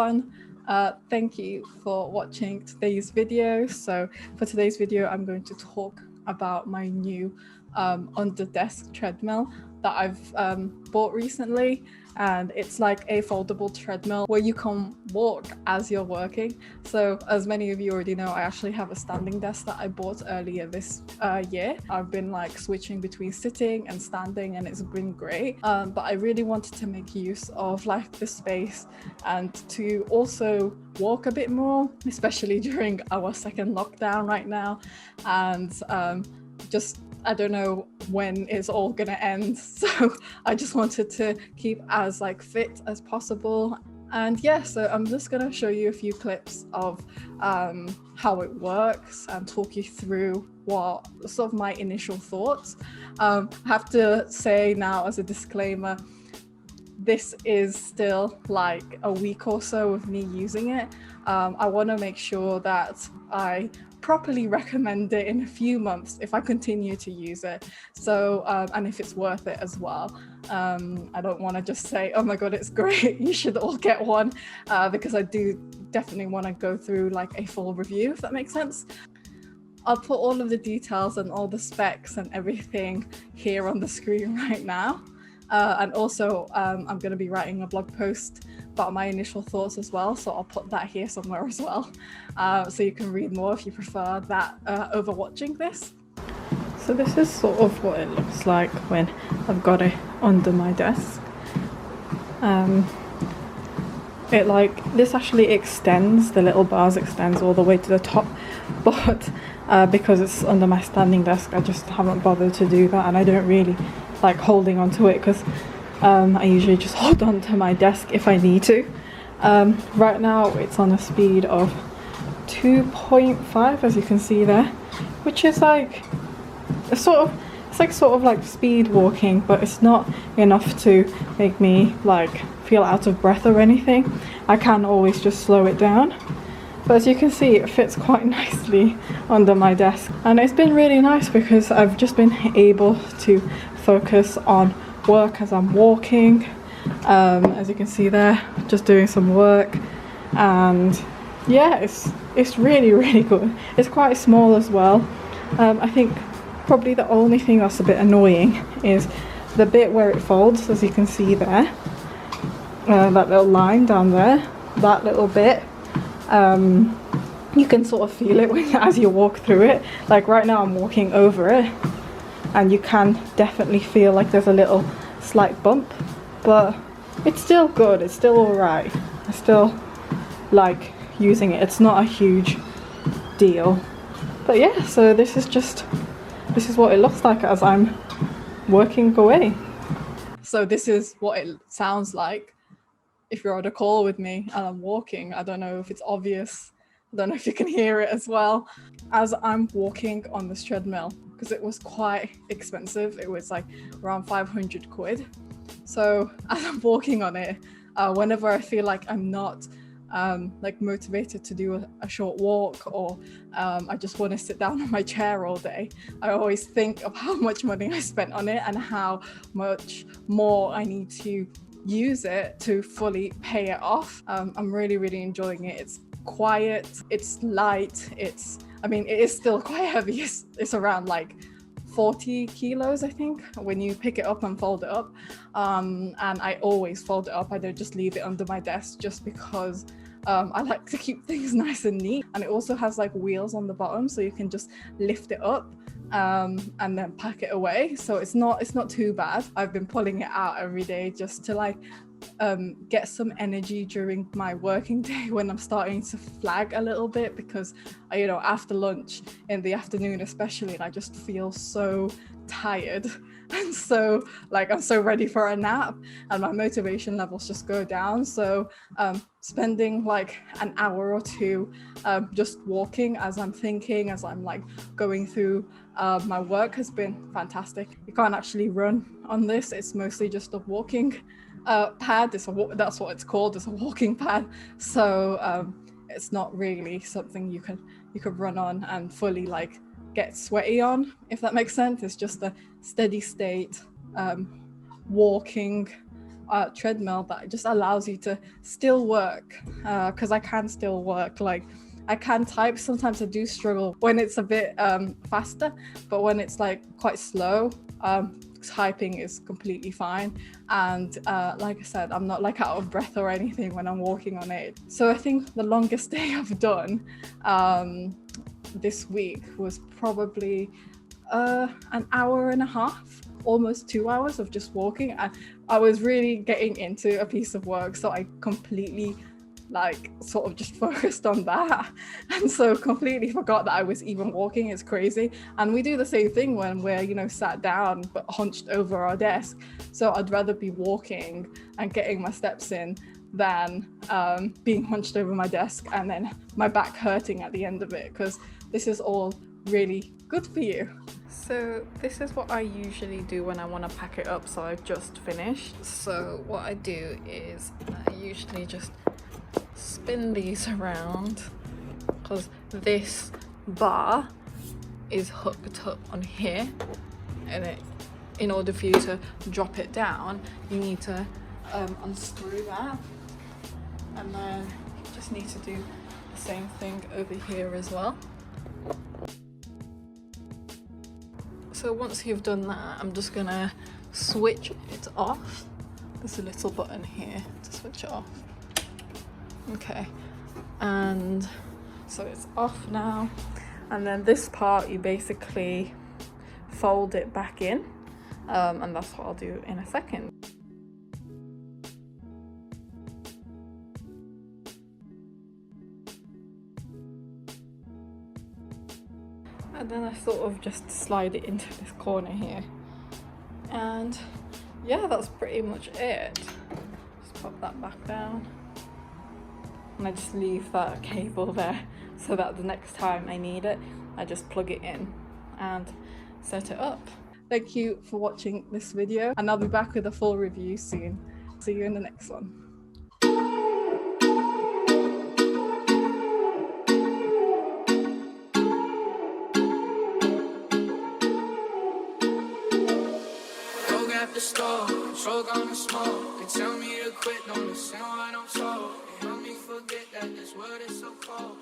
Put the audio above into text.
everyone. Thank you for watching today's video. So for today's video, I'm going to talk about my new under-desk treadmill that I've bought recently. And it's like a foldable treadmill where you can walk as you're working. So as many of you already know, I actually have a standing desk that I bought earlier this year. I've been like switching between sitting and standing, and it's been great. But I really wanted to make use of like the space and to also walk a bit more, especially during our second lockdown right now. And just I don't know when it's all gonna end, so I just wanted to keep as like fit as possible. And yeah, so I'm just gonna show you a few clips of how it works and talk you through what sort of my initial thoughts. I have to say now as a disclaimer, this is still like a week or so of me using it. I want to make sure that I properly recommend it in a few months if I continue to use it. So and if it's worth it as well. I don't want to just say, oh my god, it's great, you should all get one, because I do definitely want to go through like a full review, if that makes sense. I'll put all of the details and all the specs and everything here on the screen right now. And also I'm going to be writing a blog post about my initial thoughts as well, so I'll put that here somewhere as well, so you can read more if you prefer that over watching this. So this is sort of what it looks like when I've got it under my desk. It like this actually extends, the little bars extends all the way to the top, but because it's under my standing desk, I just haven't bothered to do that, and I don't really like holding onto it because I usually just hold on to my desk if I need to. Right now it's on a speed of 2.5, as you can see there, which is like it's sort of like speed walking, but it's not enough to make me like feel out of breath or anything. I can always just slow it down, but as you can see, it fits quite nicely under my desk, and it's been really nice because I've just been able to focus on work as I'm walking. As you can see there, just doing some work, and yeah, it's really good. It's quite small as well. I think probably the only thing that's a bit annoying is the bit where it folds, as you can see there, that little line down there, that little bit. You can sort of feel it as you walk through it. Like right now I'm walking over it, and you can definitely feel like there's a little slight bump, but it's still good, it's still alright. I still like using it, it's not a huge deal. But yeah, so this is what it looks like as I'm working away. So this is what it sounds like if you're on a call with me and I'm walking. I don't know if it's obvious, I don't know if you can hear it as well. As I'm walking on this treadmill, because it was quite expensive, it was like around 500 quid. So as I'm walking on it, whenever I feel like I'm not like motivated to do a short walk, or I just want to sit down on my chair all day, I always think of how much money I spent on it and how much more I need to use it to fully pay it off. I'm really enjoying it. It's quiet, it's light, I mean, it is still quite heavy. It's around like 40 kilos, I think, when you pick it up and fold it up. And I always fold it up. I don't just leave it under my desk, just because I like to keep things nice and neat. And it also has like wheels on the bottom, so you can just lift it up and then pack it away. So it's not too bad. I've been pulling it out every day just to like get some energy during my working day when I'm starting to flag a little bit, because you know, after lunch in the afternoon especially, I just feel so tired and so like I'm so ready for a nap, and my motivation levels just go down. So spending like an hour or two just walking as I'm thinking, as I'm like going through my work has been fantastic. You can't actually run on this, it's mostly just a walking pad. That's what it's called, it's a walking pad. So it's not really something you could run on and fully like get sweaty on, if that makes sense. It's just a steady state walking treadmill that just allows you to still work, because I can still work. Like, I can type. Sometimes I do struggle when it's a bit faster, but when it's like quite slow, typing is completely fine. And like I said, I'm not like out of breath or anything when I'm walking on it. So I think the longest day I've done this week was probably an hour and a half, almost 2 hours of just walking. I was really getting into a piece of work, so I completely like sort of just focused on that, and so completely forgot that I was even walking. It's crazy. And we do the same thing when we're, you know, sat down but hunched over our desk. So I'd rather be walking and getting my steps in than being hunched over my desk and then my back hurting at the end of it, because this is all really good for you. So this is what I usually do when I want to pack it up. So I've just finished. So what I do is I usually just spin these around, because this bar is hooked up on here, and in order for you to drop it down, you need to unscrew that, and then you just need to do the same thing over here as well. So once you've done that, I'm just gonna switch it off. There's a little button here to switch it off. Okay, and so it's off now. And then this part, you basically fold it back in, and that's what I'll do in a second. And then I sort of just slide it into this corner here, and yeah, that's pretty much it. Just pop that back down, and I just leave that cable there so that the next time I need it, I just plug it in and set it up. Thank you for watching this video, and I'll be back with a full review soon. See you in the next one. The store, choke on the smoke. They tell me to quit, don't listen what I'm told. They help me forget that this world is so cold.